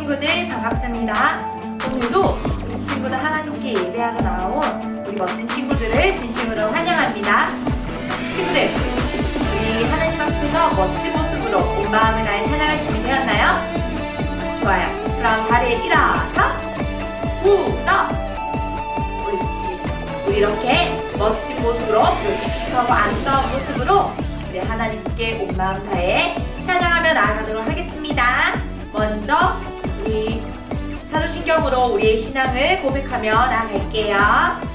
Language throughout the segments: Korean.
친구들 반갑습니다. 오늘도 우리 친구들 하나님께 예배하러 나온 우리 멋진 친구들을 진심으로 환영합니다. 친구들, 우리 하나님 앞에서 멋진 모습으로 온 마음을 다해 찬양할 준비 되었나요? 좋아요. 그럼 자리에 일어서 웃어. 옳지. 우리 이렇게 멋진 모습으로 그리고 씩씩하고 아름다운 모습으로 우리 하나님께 온 마음 다해 찬양하며 나아가도록 하겠습니다. 먼저 우리 사도신경으로 우리의 신앙을 고백하며 나아갈게요.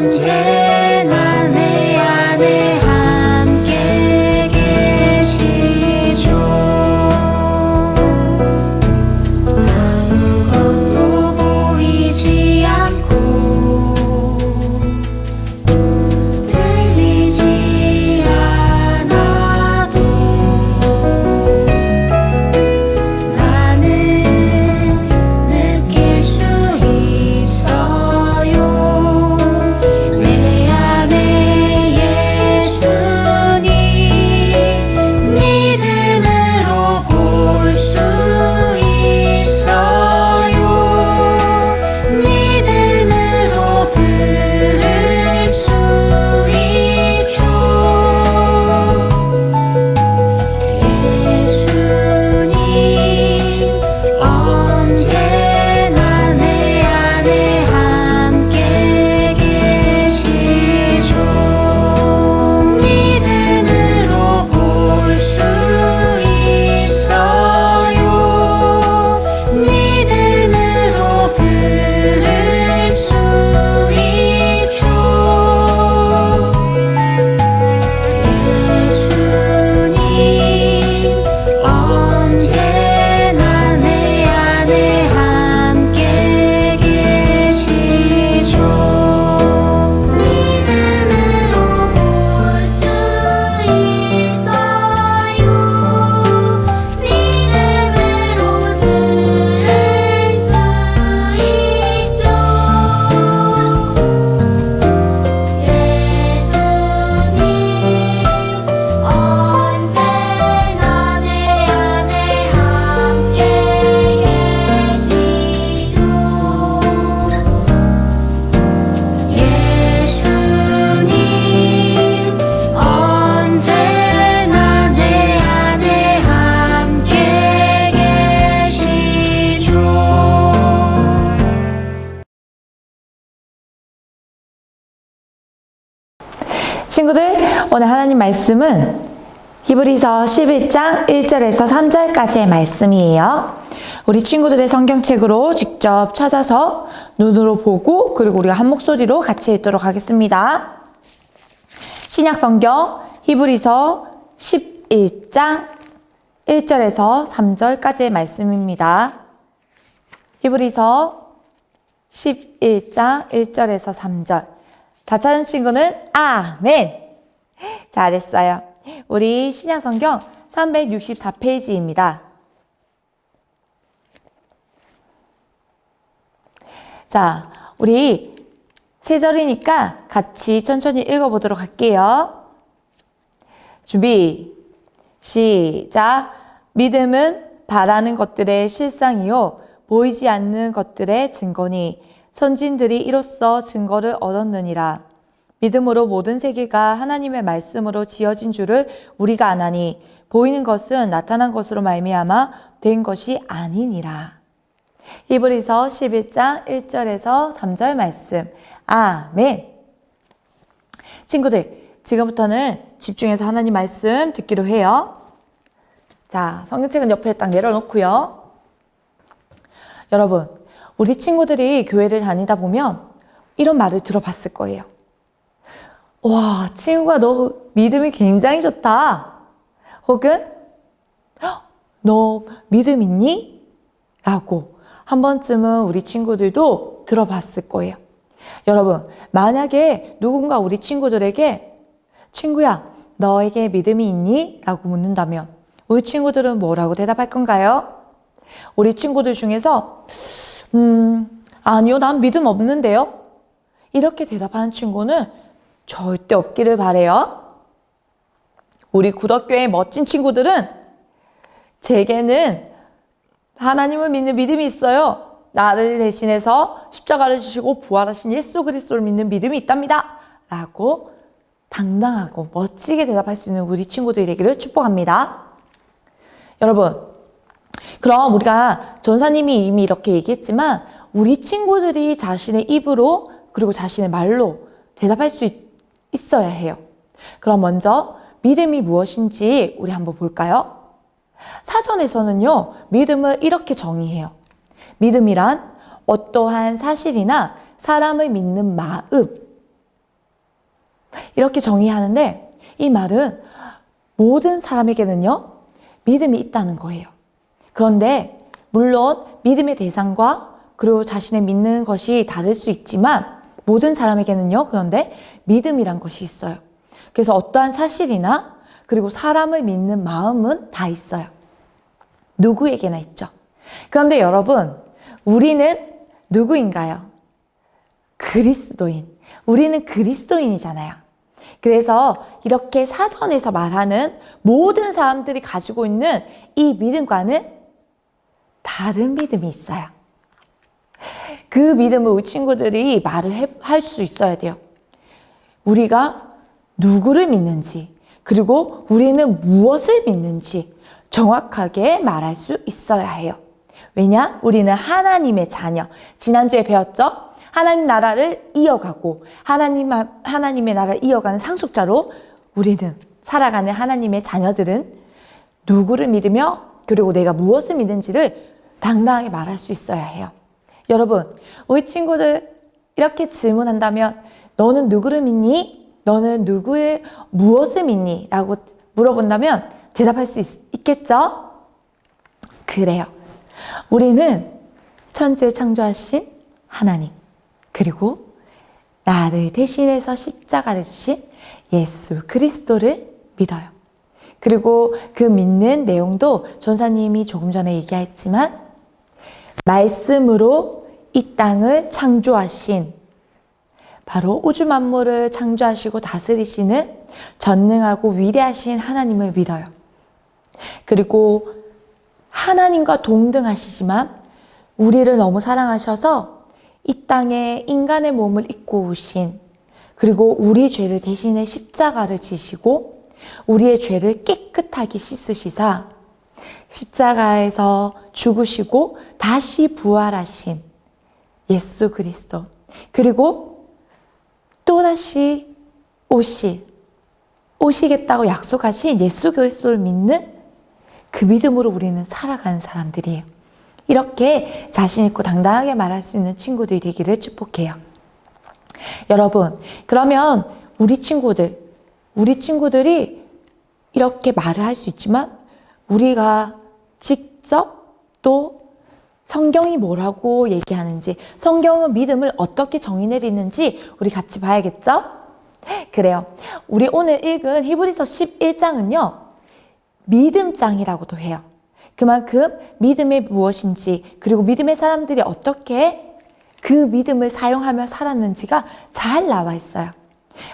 언제나 내 안에 함께 계시죠. 아무것도 보이지 않고 들리지 않아도 나는 느낄 수 있어요. 내 안에 예수님 믿음으로 볼 수 있어요. 믿음으로 들을 수 있죠. 예수님 언제나 내 안에 함께 계시죠. 믿음으로 볼 수 있어요. 믿음으로 들을 수 있죠. 예수님 언제나 내 안에 함께 계시죠. 믿음으로 볼 수 있어요. 믿음으로 들을 수 있죠. 예수님 언제나 내 안에 함께 계시죠. 예수님 언제나 내 안에 함께 계시죠. 친구들, 오늘 하나님 말씀은 히브리서 11장 1절에서 3절까지의 말씀이에요. 우리 친구들의 성경책으로 직접 찾아서 눈으로 보고 그리고 우리가 한 목소리로 같이 읽도록 하겠습니다. 신약성경 히브리서 11장 1절에서 3절까지의 말씀입니다. 히브리서 11장 1절에서 3절. 다 찾은 친구는 아멘! 잘했어요. 우리 신약성경 364페이지입니다. 자, 우리 세 절이니까 같이 천천히 읽어보도록 할게요. 준비, 시작. 믿음은 바라는 것들의 실상이요 보이지 않는 것들의 증거니 선진들이 이로써 증거를 얻었느니라. 믿음으로 모든 세계가 하나님의 말씀으로 지어진 줄을 우리가 아나니 보이는 것은 나타난 것으로 말미암아 된 것이 아니니라. 히브리서 11장 1절에서 3절 말씀. 아멘. 친구들, 지금부터는 집중해서 하나님 말씀 듣기로 해요. 자, 성경책은 옆에 딱 내려놓고요. 여러분, 우리 친구들이 교회를 다니다 보면 이런 말을 들어봤을 거예요. 와, 친구가 너 믿음이 굉장히 좋다. 혹은 너 믿음 있니? 라고 한 번쯤은 우리 친구들도 들어봤을 거예요. 여러분, 만약에 누군가 우리 친구들에게 친구야, 너에게 믿음이 있니? 라고 묻는다면 우리 친구들은 뭐라고 대답할 건가요? 우리 친구들 중에서 아니요, 난 믿음 없는데요? 이렇게 대답하는 친구는 절대 없기를 바래요. 우리 구덕교의 멋진 친구들은 제게는 하나님을 믿는 믿음이 있어요. 나를 대신해서 십자가를 지시고 부활하신 예수 그리스도를 믿는 믿음이 있답니다. 라고 당당하고 멋지게 대답할 수 있는 우리 친구들이 되기를 축복합니다. 여러분, 그럼 우리가 전사님이 이미 이렇게 얘기했지만 우리 친구들이 자신의 입으로 그리고 자신의 말로 대답할 수 있어야 해요. 그럼 먼저 믿음이 무엇인지 우리 한번 볼까요? 사전에서는요, 믿음을 이렇게 정의해요. 믿음이란 어떠한 사실이나 사람을 믿는 마음, 이렇게 정의하는데 이 말은 모든 사람에게는요, 믿음이 있다는 거예요. 그런데 물론 믿음의 대상과 그리고 자신의 믿는 것이 다를 수 있지만 모든 사람에게는요, 그런데 믿음이란 것이 있어요. 그래서 어떠한 사실이나 그리고 사람을 믿는 마음은 다 있어요. 누구에게나 있죠. 그런데 여러분, 우리는 누구인가요? 그리스도인. 우리는 그리스도인이잖아요. 그래서 이렇게 사전에서 말하는 모든 사람들이 가지고 있는 이 믿음과는 다른 믿음이 있어요. 그 믿음을 우리 친구들이 말을 할 수 있어야 돼요. 우리가 누구를 믿는지, 그리고 우리는 무엇을 믿는지 정확하게 말할 수 있어야 해요. 왜냐? 우리는 하나님의 자녀. 지난주에 배웠죠? 하나님 나라를 이어가고 하나님의 나라를 이어가는 상속자로 우리는 살아가는 하나님의 자녀들은 누구를 믿으며 그리고 내가 무엇을 믿는지를 당당하게 말할 수 있어야 해요. 여러분, 우리 친구들 이렇게 질문한다면 너는 누구를 믿니? 너는 무엇을 믿니? 라고 물어본다면 대답할 수 있겠죠? 그래요. 우리는 천지를 창조하신 하나님, 그리고 나를 대신해서 십자가를 지신 예수 그리스도를 믿어요. 그리고 그 믿는 내용도 전사님이 조금 전에 얘기했지만 말씀으로 이 땅을 창조하신 바로 우주 만물을 창조하시고 다스리시는 전능하고 위대하신 하나님을 믿어요. 그리고 하나님과 동등하시지만 우리를 너무 사랑하셔서 이 땅에 인간의 몸을 입고 오신, 그리고 우리 죄를 대신해 십자가를 지시고 우리의 죄를 깨끗하게 씻으시사 십자가에서 죽으시고 다시 부활하신 예수 그리스도, 그리고 또다시 오시겠다고 약속하신 예수 그리스도를 믿는 그 믿음으로 우리는 살아가는 사람들이에요. 이렇게 자신 있고 당당하게 말할 수 있는 친구들이 되기를 축복해요. 여러분, 그러면 우리 친구들이 이렇게 말을 할 수 있지만 우리가 직접 또 성경이 뭐라고 얘기하는지, 성경은 믿음을 어떻게 정의 내리는지 우리 같이 봐야겠죠? 그래요. 우리 오늘 읽은 히브리서 11장은요, 믿음장이라고도 해요. 그만큼 믿음이 무엇인지, 그리고 믿음의 사람들이 어떻게 그 믿음을 사용하며 살았는지가 잘 나와 있어요.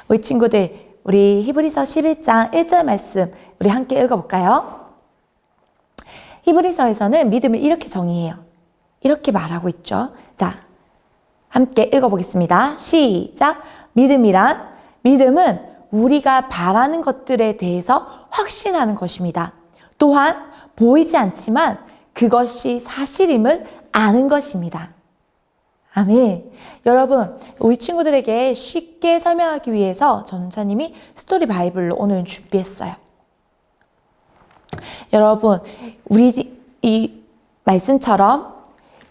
우리 친구들, 우리 히브리서 11장 1절 말씀 우리 함께 읽어볼까요? 히브리서에서는 믿음을 이렇게 정의해요. 이렇게 말하고 있죠. 자, 함께 읽어보겠습니다. 시작! 믿음은 우리가 바라는 것들에 대해서 확신하는 것입니다. 또한 보이지 않지만 그것이 사실임을 아는 것입니다. 아멘. 여러분, 우리 친구들에게 쉽게 설명하기 위해서 전사님이 스토리 바이블로 오늘 준비했어요. 여러분, 우리 이 말씀처럼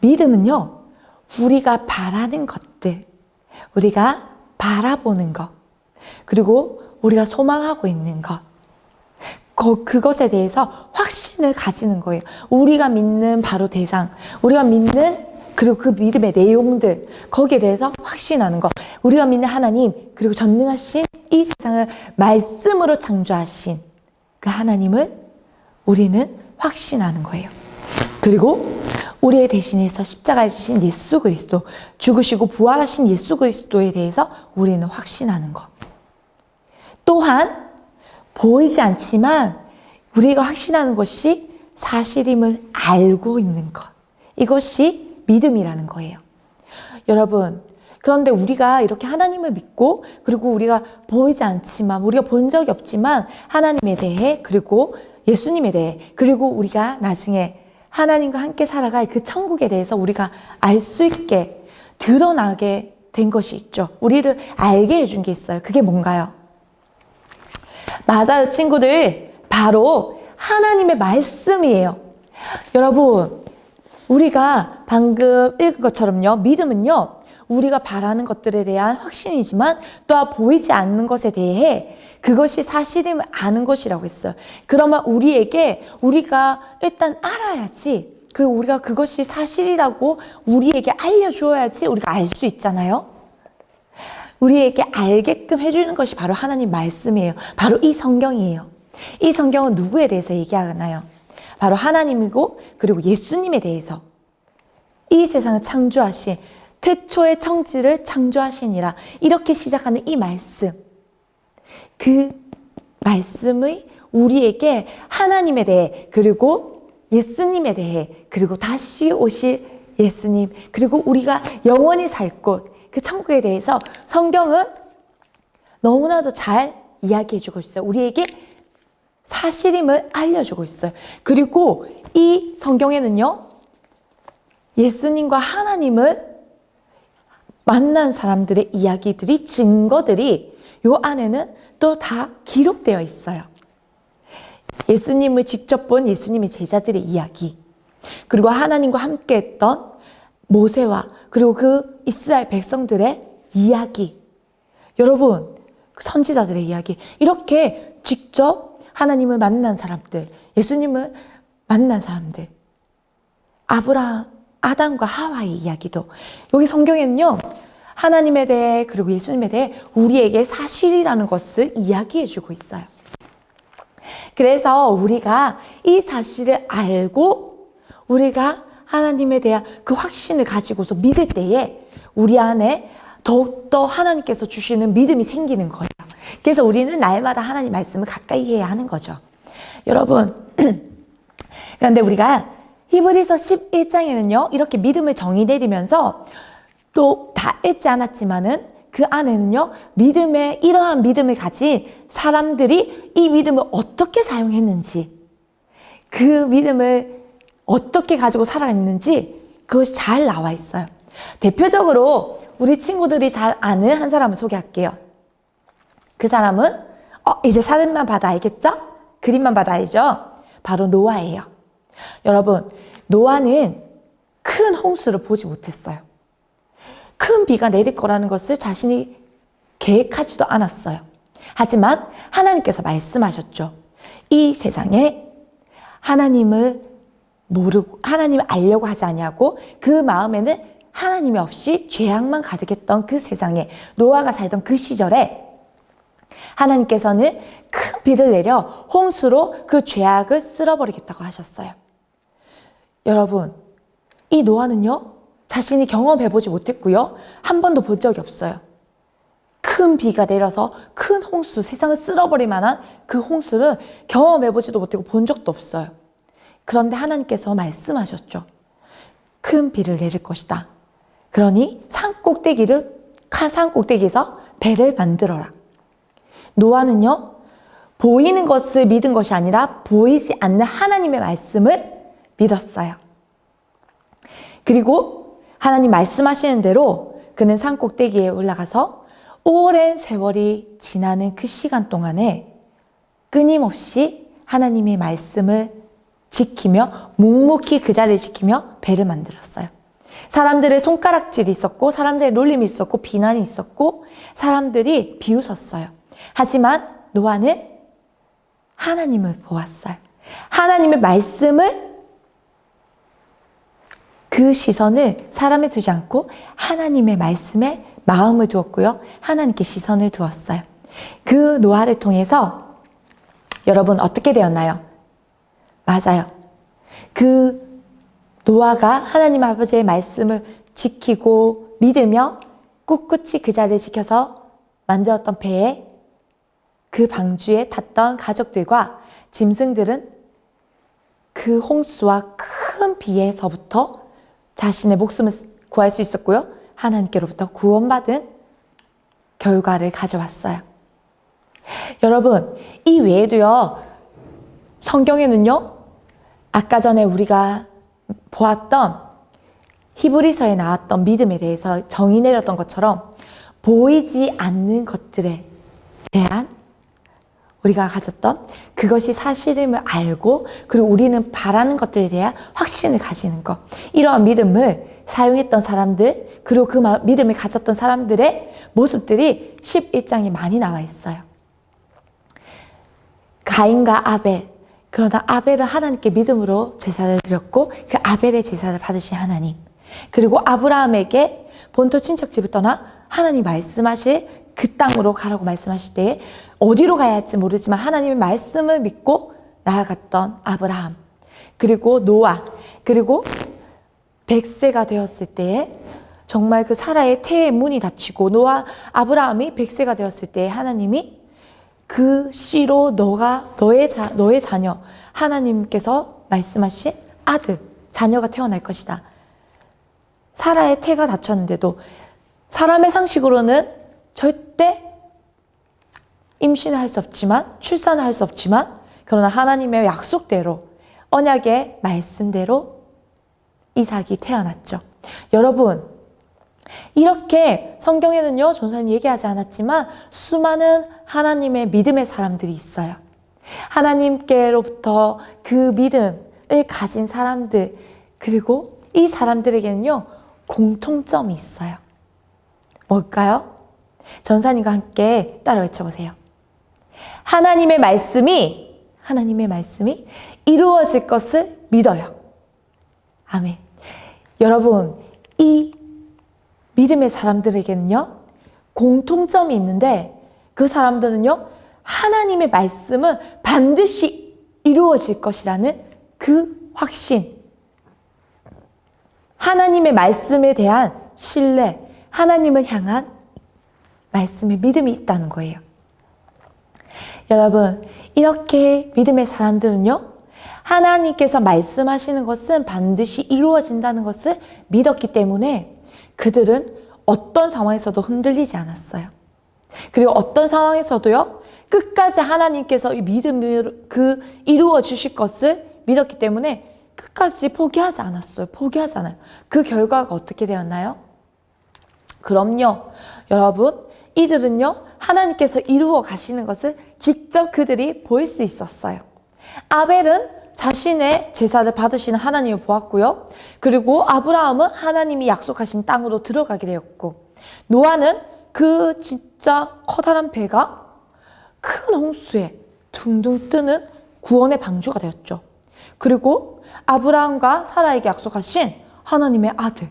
믿음은요, 우리가 바라는 것들, 우리가 바라보는 것, 그리고 우리가 소망하고 있는 것, 그것에 대해서 확신을 가지는 거예요. 우리가 믿는 바로 대상, 우리가 믿는 그리고 그 믿음의 내용들, 거기에 대해서 확신하는 것. 우리가 믿는 하나님, 그리고 전능하신 이 세상을 말씀으로 창조하신 그 하나님을 우리는 확신하는 거예요. 그리고 우리의 대신해서 십자가에 지신 예수 그리스도, 죽으시고 부활하신 예수 그리스도에 대해서 우리는 확신하는 것. 또한 보이지 않지만 우리가 확신하는 것이 사실임을 알고 있는 것. 이것이 믿음이라는 거예요. 여러분, 그런데 우리가 이렇게 하나님을 믿고, 그리고 우리가 보이지 않지만, 우리가 본 적이 없지만 하나님에 대해, 그리고 예수님에 대해, 그리고 우리가 나중에 하나님과 함께 살아갈 그 천국에 대해서 우리가 알 수 있게 드러나게 된 것이 있죠. 우리를 알게 해준 게 있어요. 그게 뭔가요? 맞아요, 친구들. 바로 하나님의 말씀이에요. 여러분, 우리가 방금 읽은 것처럼요, 믿음은요, 우리가 바라는 것들에 대한 확신이지만 또한 보이지 않는 것에 대해 그것이 사실임을 아는 것이라고 했어요. 그러면 우리가 일단 알아야지, 그리고 우리가 그것이 사실이라고 우리에게 알려주어야지 우리가 알 수 있잖아요. 우리에게 알게끔 해주는 것이 바로 하나님 말씀이에요. 바로 이 성경이에요. 이 성경은 누구에 대해서 얘기하나요? 바로 하나님이고 그리고 예수님에 대해서. 이 세상을 창조하신, 태초의 청지를 창조하시니라, 이렇게 시작하는 이 말씀, 그 말씀의 우리에게 하나님에 대해, 그리고 예수님에 대해, 그리고 다시 오실 예수님, 그리고 우리가 영원히 살 곳, 그 천국에 대해서 성경은 너무나도 잘 이야기해주고 있어요. 우리에게 사실임을 알려주고 있어요. 그리고 이 성경에는요, 예수님과 하나님을 만난 사람들의 이야기들이, 증거들이 요 안에는 또 다 기록되어 있어요. 예수님을 직접 본 예수님의 제자들의 이야기, 그리고 하나님과 함께 했던 모세와 그리고 그 이스라엘 백성들의 이야기, 여러분, 선지자들의 이야기, 이렇게 직접 하나님을 만난 사람들, 예수님을 만난 사람들, 아담과 하와의 이야기도 여기 성경에는요, 하나님에 대해 그리고 예수님에 대해 우리에게 사실이라는 것을 이야기해 주고 있어요. 그래서 우리가 이 사실을 알고 우리가 하나님에 대한 그 확신을 가지고서 믿을 때에 우리 안에 더욱더 하나님께서 주시는 믿음이 생기는 거예요. 그래서 우리는 날마다 하나님 말씀을 가까이 해야 하는 거죠. 여러분, 그런데 우리가 히브리서 11장에는요, 이렇게 믿음을 정의 내리면서 또 다 읽지 않았지만은 그 안에는요, 이러한 믿음을 가진 사람들이 이 믿음을 어떻게 사용했는지, 그 믿음을 어떻게 가지고 살아냈는지 그것이 잘 나와 있어요. 대표적으로 우리 친구들이 잘 아는 한 사람을 소개할게요. 그 사람은 이제 사진만 봐도 알겠죠? 그림만 봐도 알죠? 바로 노아예요. 여러분, 노아는 큰 홍수를 보지 못했어요. 큰 비가 내릴 거라는 것을 자신이 계획하지도 않았어요. 하지만 하나님께서 말씀하셨죠. 이 세상에 하나님을 모르고 하나님을 알려고 하지 아니하고 그 마음에는 하나님이 없이 죄악만 가득했던 그 세상에, 노아가 살던 그 시절에 하나님께서는 큰 비를 내려 홍수로 그 죄악을 쓸어버리겠다고 하셨어요. 여러분, 이 노아는요, 자신이 경험해보지 못했고요, 한 번도 본 적이 없어요. 큰 비가 내려서 큰 홍수, 세상을 쓸어버릴 만한 그 홍수를 경험해보지도 못하고 본 적도 없어요. 그런데 하나님께서 말씀하셨죠. 큰 비를 내릴 것이다. 그러니 산 꼭대기에서 배를 만들어라. 노아는요, 보이는 것을 믿은 것이 아니라 보이지 않는 하나님의 말씀을 믿었어요. 그리고 하나님 말씀하시는 대로 그는 산 꼭대기에 올라가서 오랜 세월이 지나는 그 시간 동안에 끊임없이 하나님의 말씀을 지키며 묵묵히 그 자리를 지키며 배를 만들었어요. 사람들의 손가락질이 있었고 사람들의 놀림이 있었고 비난이 있었고 사람들이 비웃었어요. 하지만 노아는 하나님을 보았어요. 하나님의 말씀을, 그 시선을 사람에 두지 않고 하나님의 말씀에 마음을 두었고요, 하나님께 시선을 두었어요. 그 노아를 통해서 여러분 어떻게 되었나요? 맞아요. 그 노아가 하나님 아버지의 말씀을 지키고 믿으며 꿋꿋이 그 자리를 지켜서 만들었던 배에 그 방주에 탔던 가족들과 짐승들은 그 홍수와 큰 비에서부터 자신의 목숨을 구할 수 있었고요, 하나님께로부터 구원받은 결과를 가져왔어요. 여러분, 이 외에도요, 성경에는요, 아까 전에 우리가 보았던 히브리서에 나왔던 믿음에 대해서 정의 내렸던 것처럼 보이지 않는 것들에 대한 우리가 가졌던 그 그것이 사실임을 알고 그리고 우리는 바라는 것들에 대한 확신을 가지는 것. 이러한 믿음을 사용했던 사람들 그리고 그 믿음을 가졌던 사람들의 모습들이 11장에 많이 나와 있어요. 가인과 아벨. 그러나 아벨은 하나님께 믿음으로 제사를 드렸고 그 아벨의 제사를 받으신 하나님. 그리고 아브라함에게 본토 친척집을 떠나 하나님 말씀하실 그 땅으로 가라고 말씀하실 때에 어디로 가야 할지 모르지만 하나님의 말씀을 믿고 나아갔던 아브라함. 그리고 노아. 그리고 100세가 되었을 때에 정말 그 사라의 태의 문이 닫히고 아브라함이 100세가 되었을 때에 하나님이 그 씨로 너의 자녀 하나님께서 말씀하신 아들 자녀가 태어날 것이다. 사라의 태가 닫혔는데도 사람의 상식으로는 절대 임신을 할 수 없지만 출산을 할 수 없지만 그러나 하나님의 약속대로 언약의 말씀대로 이삭이 태어났죠. 여러분 이렇게 성경에는요 전사님 얘기하지 않았지만 수많은 하나님의 믿음의 사람들이 있어요. 하나님께로부터 그 믿음을 가진 사람들 그리고 이 사람들에게는요 공통점이 있어요. 뭘까요? 전사님과 함께 따라 외쳐보세요. 하나님의 말씀이 이루어질 것을 믿어요. 아멘. 여러분 이 믿음의 사람들에게는요 공통점이 있는데 그 사람들은요 하나님의 말씀은 반드시 이루어질 것이라는 그 확신, 하나님의 말씀에 대한 신뢰, 하나님을 향한 말씀의 믿음이 있다는 거예요. 여러분 이렇게 믿음의 사람들은요 하나님께서 말씀하시는 것은 반드시 이루어진다는 것을 믿었기 때문에 그들은 어떤 상황에서도 흔들리지 않았어요. 그리고 어떤 상황에서도요 끝까지 하나님께서 이 믿음을 이루어 주실 것을 믿었기 때문에 끝까지 포기하지 않았어요. 포기하지 않아요. 그 결과가 어떻게 되었나요? 그럼요. 여러분 이들은요 하나님께서 이루어 가시는 것을 직접 그들이 볼 수 있었어요. 아벨은 자신의 제사를 받으시는 하나님을 보았고요. 그리고 아브라함은 하나님이 약속하신 땅으로 들어가게 되었고 노아는 그 진짜 커다란 배가 큰 홍수에 둥둥 뜨는 구원의 방주가 되었죠. 그리고 아브라함과 사라에게 약속하신 하나님의 아들,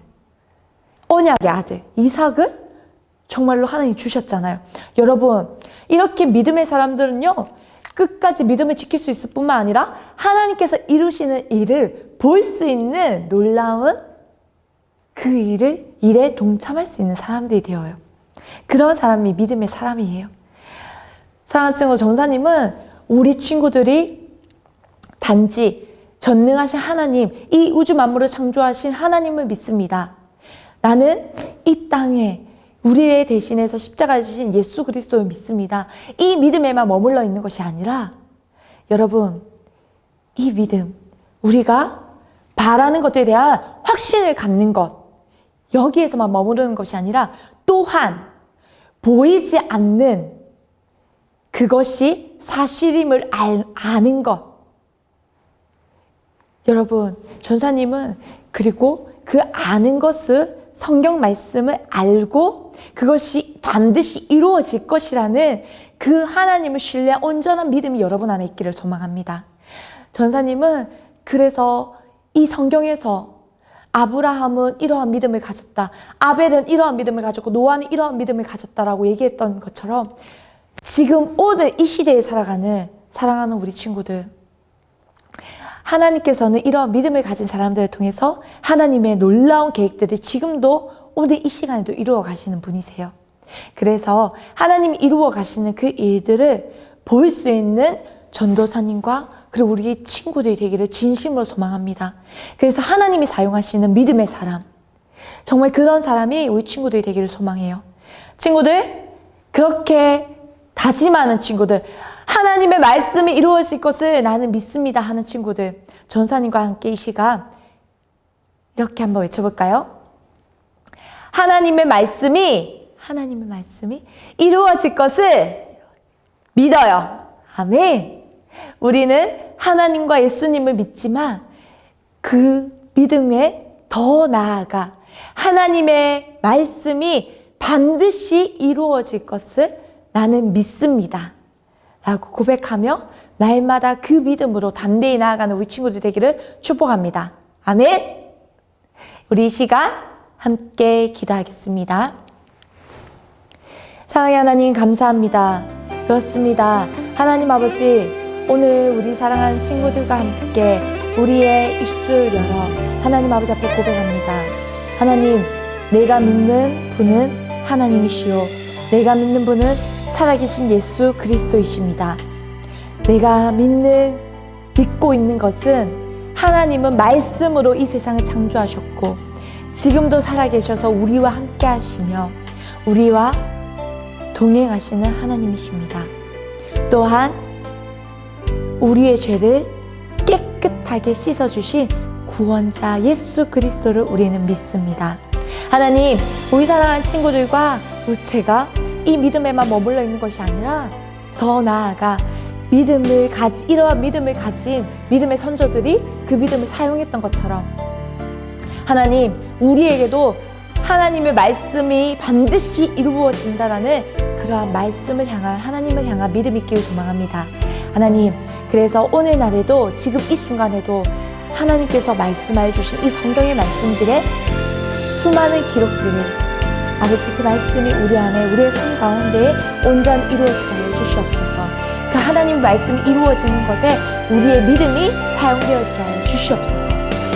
언약의 아들 이삭을 정말로 하나님이 주셨잖아요. 여러분 이렇게 믿음의 사람들은요 끝까지 믿음을 지킬 수 있을 뿐만 아니라 하나님께서 이루시는 일을 볼 수 있는 놀라운 그 일에 동참할 수 있는 사람들이 되어요. 그런 사람이 믿음의 사람이에요. 사랑하는 친구 전사님은 우리 친구들이 단지 전능하신 하나님, 이 우주 만물을 창조하신 하나님을 믿습니다. 나는 이 땅에 우리의 대신해서 십자가를 지신 예수 그리스도를 믿습니다. 이 믿음에만 머물러 있는 것이 아니라 여러분 이 믿음 우리가 바라는 것들에 대한 확신을 갖는 것 여기에서만 머무르는 것이 아니라 또한 보이지 않는 그것이 사실임을 아는 것. 여러분 전사님은 그리고 그 아는 것을 성경 말씀을 알고 그것이 반드시 이루어질 것이라는 그 하나님을 신뢰한 온전한 믿음이 여러분 안에 있기를 소망합니다. 전사님은 그래서 이 성경에서 아브라함은 이러한 믿음을 가졌다. 아벨은 이러한 믿음을 가졌고 노아는 이러한 믿음을 가졌다라고 얘기했던 것처럼 지금 오늘 이 시대에 살아가는 사랑하는 우리 친구들 하나님께서는 이러한 믿음을 가진 사람들을 통해서 하나님의 놀라운 계획들을 지금도 오늘 이 시간에도 이루어 가시는 분이세요. 그래서 하나님이 이루어 가시는 그 일들을 볼 수 있는 전도사님과 그리고 우리 친구들이 되기를 진심으로 소망합니다. 그래서 하나님이 사용하시는 믿음의 사람 정말 그런 사람이 우리 친구들이 되기를 소망해요. 친구들 그렇게 다짐하는 친구들 하나님의 말씀이 이루어질 것을 나는 믿습니다 하는 친구들 전사님과 함께 이 시간 이렇게 한번 외쳐볼까요? 하나님의 말씀이 이루어질 것을 믿어요. 아멘. 우리는 하나님과 예수님을 믿지만 그 믿음에 더 나아가 하나님의 말씀이 반드시 이루어질 것을 나는 믿습니다. 라고 고백하며 날마다 그 믿음으로 담대히 나아가는 우리 친구들 되기를 축복합니다. 아멘! 우리 이 시간 함께 기도하겠습니다. 사랑의 하나님 감사합니다. 그렇습니다. 하나님 아버지, 오늘 우리 사랑하는 친구들과 함께 우리의 입술을 열어 하나님 아버지 앞에 고백합니다. 하나님, 내가 믿는 분은 하나님이시요, 내가 믿는 분은 살아계신 예수 그리스도이십니다. 내가 믿고 있는 것은 하나님은 말씀으로 이 세상을 창조하셨고 지금도 살아계셔서 우리와 함께 하시며 우리와 동행하시는 하나님이십니다. 또한 우리의 죄를 깨끗하게 씻어주신 구원자 예수 그리스도를 우리는 믿습니다. 하나님, 우리 사랑하는 친구들과 제가 이 믿음에만 머물러 있는 것이 아니라 더 나아가 이러한 믿음을 가진 믿음의 선조들이 그 믿음을 사용했던 것처럼 하나님, 우리에게도 하나님의 말씀이 반드시 이루어진다라는 그러한 말씀을 향한 하나님을 향한 믿음이 있기를 소망합니다. 하나님, 그래서 오늘날에도 지금 이 순간에도 하나님께서 말씀하여 주신 이 성경의 말씀들의 수많은 기록들을 아버지 그 말씀이 우리 안에 우리의 삶 가운데에 온전히 이루어지게 하여 주시옵소서. 그 하나님 말씀이 이루어지는 것에 우리의 믿음이 사용되어지게 하여 주시옵소서.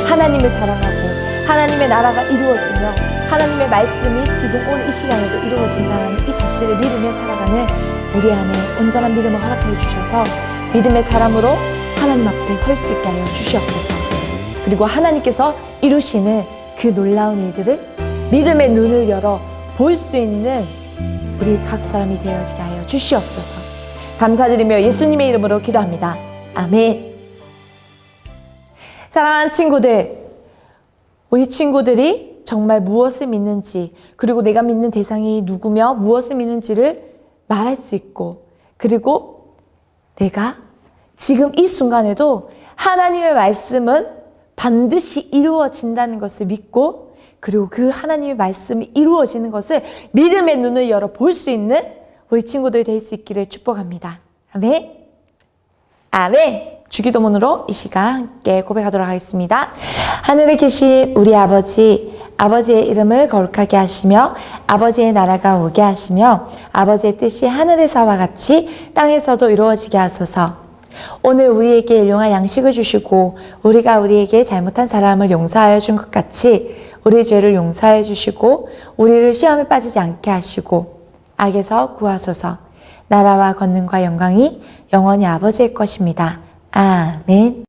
하나님을 사랑하고 하나님의 나라가 이루어지며 하나님의 말씀이 지금 오늘 이 시간에도 이루어진다는 이 사실을 믿으며 살아가는 우리 안에 온전한 믿음을 허락하여 주셔서 믿음의 사람으로 하나님 앞에 설 수 있게 하여 주시옵소서. 그리고 하나님께서 이루시는 그 놀라운 일들을 믿음의 눈을 열어 볼 수 있는 우리 각 사람이 되어지게 하여 주시옵소서. 감사드리며 예수님의 이름으로 기도합니다. 아멘. 사랑하는 친구들, 우리 친구들이 정말 무엇을 믿는지, 그리고 내가 믿는 대상이 누구며 무엇을 믿는지를 말할 수 있고, 그리고 내가 지금 이 순간에도 하나님의 말씀은 반드시 이루어진다는 것을 믿고, 그리고 그 하나님의 말씀이 이루어지는 것을 믿음의 눈을 열어 볼 수 있는 우리 친구들이 될 수 있기를 축복합니다. 아멘. 아멘. 주기도문으로 이 시간 함께 고백하도록 하겠습니다. 하늘에 계신 우리 아버지, 아버지의 이름을 거룩하게 하시며 아버지의 나라가 오게 하시며 아버지의 뜻이 하늘에서와 같이 땅에서도 이루어지게 하소서. 오늘 우리에게 일용할 양식을 주시고 우리가 우리에게 잘못한 사람을 용서하여 준 것 같이 우리 죄를 용서해 주시고 우리를 시험에 빠지지 않게 하시고 악에서 구하소서. 나라와 권능과 영광이 영원히 아버지의 것입니다. 아멘.